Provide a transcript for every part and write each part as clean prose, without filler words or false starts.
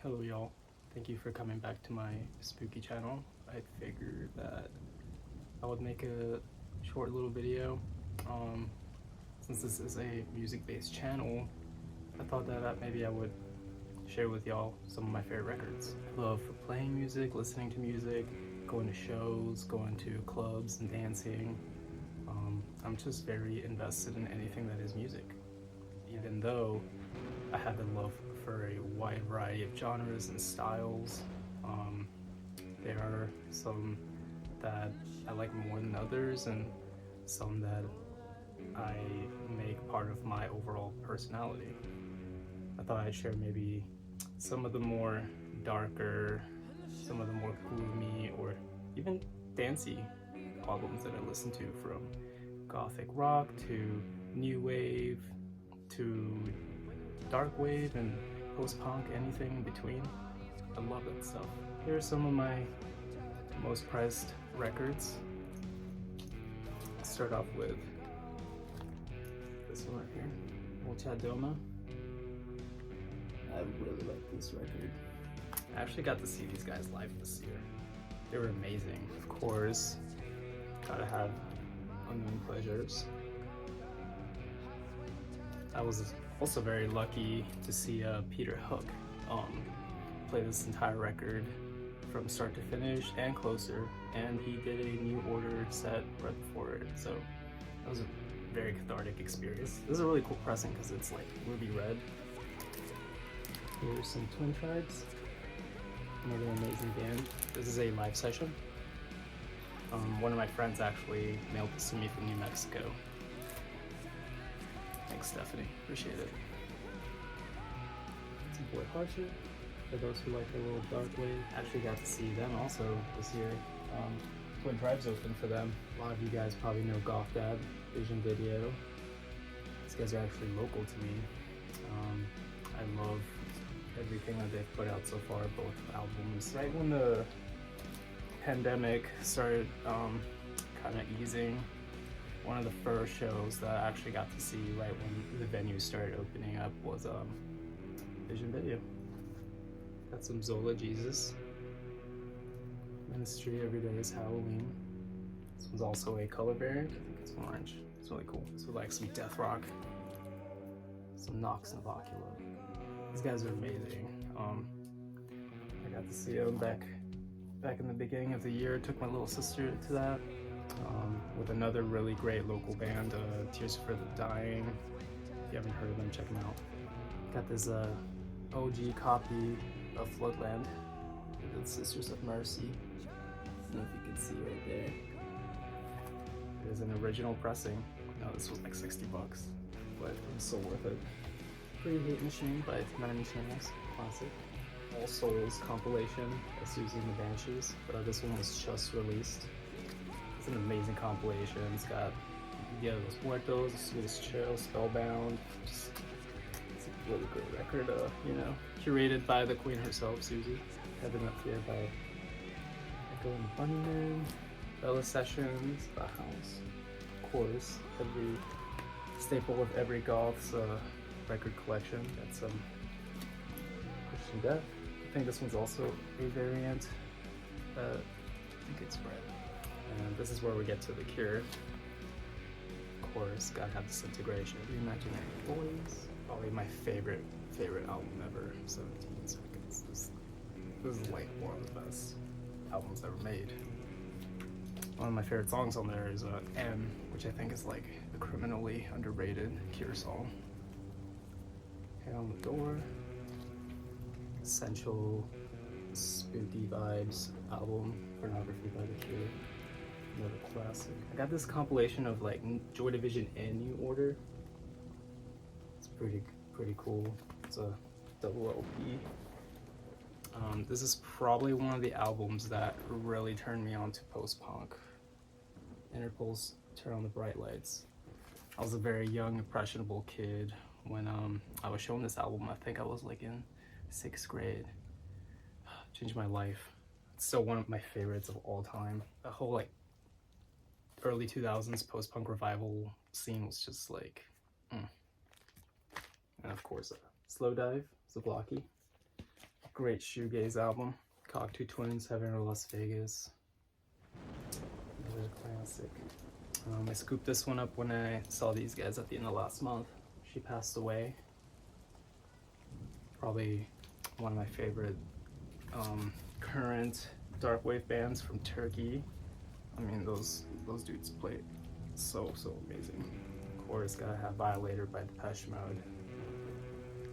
Hello y'all, thank you for coming back to my spooky channel. I figured that I would make a short little video. Since this is a music-based channel, I thought that maybe I would share with y'all some of my favorite records. I love playing music, listening to music, going to shows, going to clubs and dancing. I'm just very invested in anything that is music. Even though I have a love for a wide variety of genres and styles, there are some that I like more than others and some that I make part of my overall personality. I thought I'd share maybe some of the more darker, some of the more gloomy or even dancey albums that I listen to, from gothic rock to new wave to darkwave and post-punk, anything in between. I love that stuff. Here are some of my most prized records. Let's start off with this one right here, Multadoma. I really like this record. I actually got to see these guys live this year. They were amazing. Of course, gotta have unknown pleasures. I was also very lucky to see Peter Hook play this entire record from start to finish and closer, and he did a New Order set right before it, so that was a very cathartic experience. This is a really cool pressing because it's like ruby red. Here's some Twin Tribes, another amazing band. This is a live session. One of my friends actually mailed this to me from New Mexico. Thanks, Stephanie. Appreciate it. Some Boy Hardship, for those who like a little dark wave. Actually got to see them also this year. Twin Tribes opened for them. A lot of you guys probably know Goth Dad, Vision Video. These guys are actually local to me. I love everything that they've put out so far, both albums. Right when the pandemic started kind of easing, one of the first shows that I actually got to see right when the venues started opening up was Vision Video. Got some Zola Jesus. Ministry, Every Day is Halloween. This one's also a color variant. I think it's orange. It's really cool. So like some death rock, some Nox Novacula. These guys are amazing. I got to see them back in the beginning of the year. Took my little sister to that. With another really great local band, Tears for the Dying. If you haven't heard of them, check them out. Got this OG copy of Floodland, the Sisters of Mercy. I don't know if you can see right there. It is an original pressing. No, this was like 60 bucks, but it was so worth it. Pretty Hate Machine by Nine Inch Nails, classic. All Souls compilation by Susie and the Banshees, but this one was just released. It's an amazing compilation. It's got Dia de los Muertos, Sweetest Chill, Spellbound. It's a really great record, you know, curated by the queen herself, Susie. Heaven Up Here by Echo and the Bunnymen, Bella Sessions, The House. Of course, every staple of every goth's record collection. Got some Christian Death. I think this one's also a variant. I think it's red. And this is where we get to The Cure. Of course, gotta have Disintegration. Reimaginary Boys. Probably my favorite album ever. 17 Seconds. This is like one of the best albums ever made. One of my favorite songs on there is M, which I think is like a criminally underrated Cure song. Hair on the Door. Essential spooky vibes album, Pornography by The Cure. Another classic. I got this compilation of like Joy Division and New Order. It's pretty cool. It's a double LP. This is probably one of the albums that really turned me on to post-punk. Interpol's Turn on the Bright Lights. I was a very young, impressionable kid when I was shown this album. I think I was like in 6th grade. Changed my life. It's still one of my favorites of all time. The whole like early 2000s post-punk revival scene was just like, And of course, Slow Dive, Zablocki. Great shoegaze album. Cocteau Twins, Heaven or Las Vegas. Another classic. I scooped this one up when I saw these guys at the end of last month. She passed away. Probably one of my favorite current darkwave bands from Turkey. I mean, those dudes play so amazing. Of course, gotta have Violator by Depeche Mode.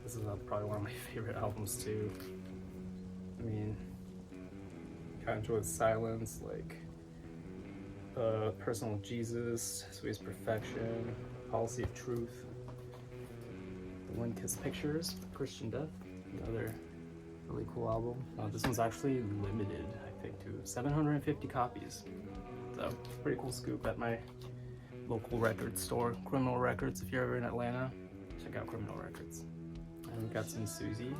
This is probably one of my favorite albums too. I mean, kind of enjoyed Silence, like Personal Jesus, Sweetest Perfection, Policy of Truth, The One Kiss Pictures, Christian Death, another really cool album. This one's actually limited, I think, to 750 copies. So, pretty cool scoop at my local record store, Criminal Records. If you're ever in Atlanta, check out Criminal Records. And we got some Susie,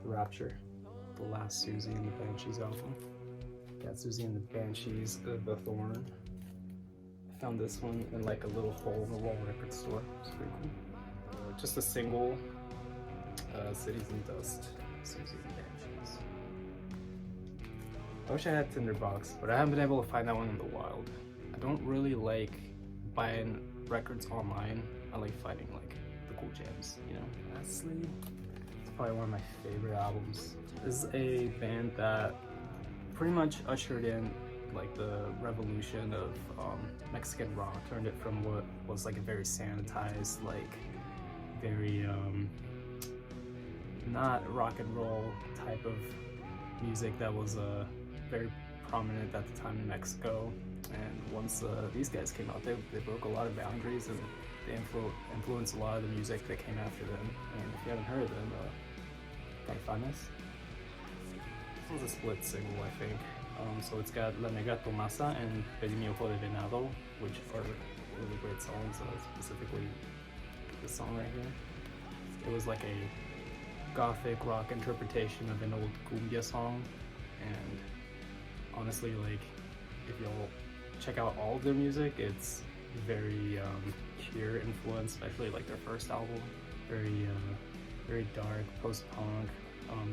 Rapture, the last Susie in the Banshees album. Got Susie and the Banshees of the Thorn. I found this one in like a little hole in the wall record store. It's pretty cool. Just a single, Cities and Dust, Susie and the Banshees. I wish I had Tinderbox, but I haven't been able to find that one in the wild. I don't really like buying records online. I like finding like the cool gems, you know? Lastly, it's probably one of my favorite albums. This is a band that pretty much ushered in like the revolution of Mexican rock. Turned it from what was like a very sanitized, like very not rock and roll type of music that was very prominent at the time in Mexico. And once these guys came out, they broke a lot of boundaries, and they influenced a lot of the music that came after them. And if you haven't heard of them, Caifanes. This was a split single, I think. So it's got La Negra Tomasa and Pedí mi ojo de venado, which are really great songs, specifically this song right here. It was like a gothic rock interpretation of an old cumbia song, and honestly, like, if you'll check out all of their music, it's very Cure influence, especially like their first album. Very dark, post-punk.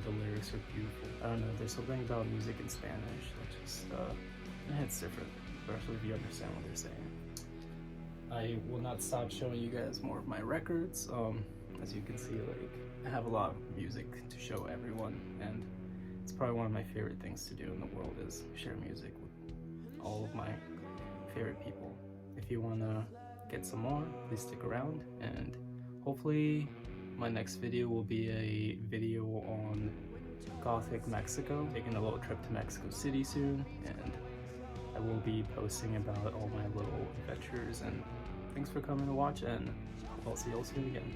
The lyrics are beautiful. I don't know, there's something about music in Spanish that just, it hits different, especially if you understand what they're saying. I will not stop showing you guys more of my records. As you can see, like, I have a lot of music to show everyone, and it's probably one of my favorite things to do in the world is share music with all of my favorite people. If you want to get some more, please stick around, and hopefully my next video will be a video on Gothic Mexico. Taking a little trip to Mexico City soon, and I will be posting about all my little adventures. And thanks for coming to watch, and I'll see you all soon again.